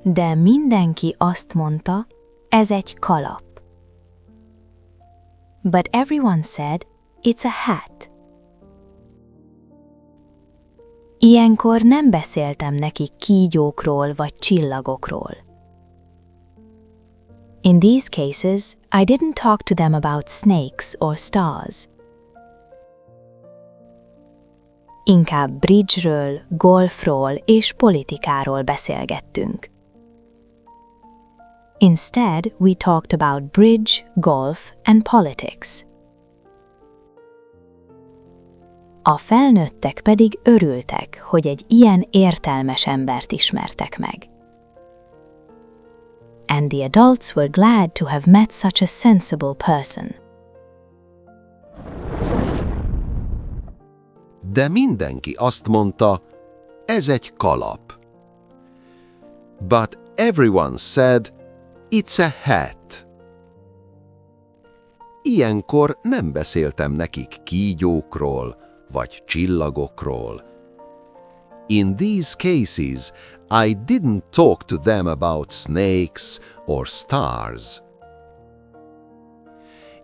De mindenki azt mondta, ez egy kalap. But everyone said, it's a hat. Ilyenkor nem beszéltem nekik kígyókról vagy csillagokról. In these cases, I didn't talk to them about snakes or stars. Inkább bridge-ről, golfról és politikáról beszélgettünk. Instead, we talked about bridge, golf and politics. A felnőttek pedig örültek, hogy egy ilyen értelmes embert ismertek meg. And the adults were glad to have met such a sensible person. De mindenki azt mondta, ez egy kalap. But everyone said, it's a hat. Ilyenkor nem beszéltem nekik kígyókról vagy csillagokról. In these cases, I didn't talk to them about snakes or stars.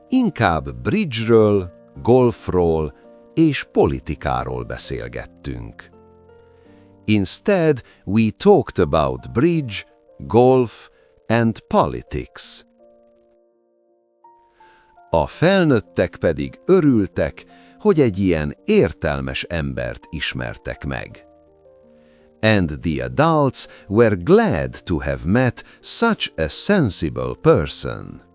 Inkább bridge-ről, golfról és politikáról beszélgettünk. Instead, we talked about bridge, golf and politics. A felnőttek pedig örültek, hogy egy ilyen értelmes embert ismertek meg. And the adults were glad to have met such a sensible person.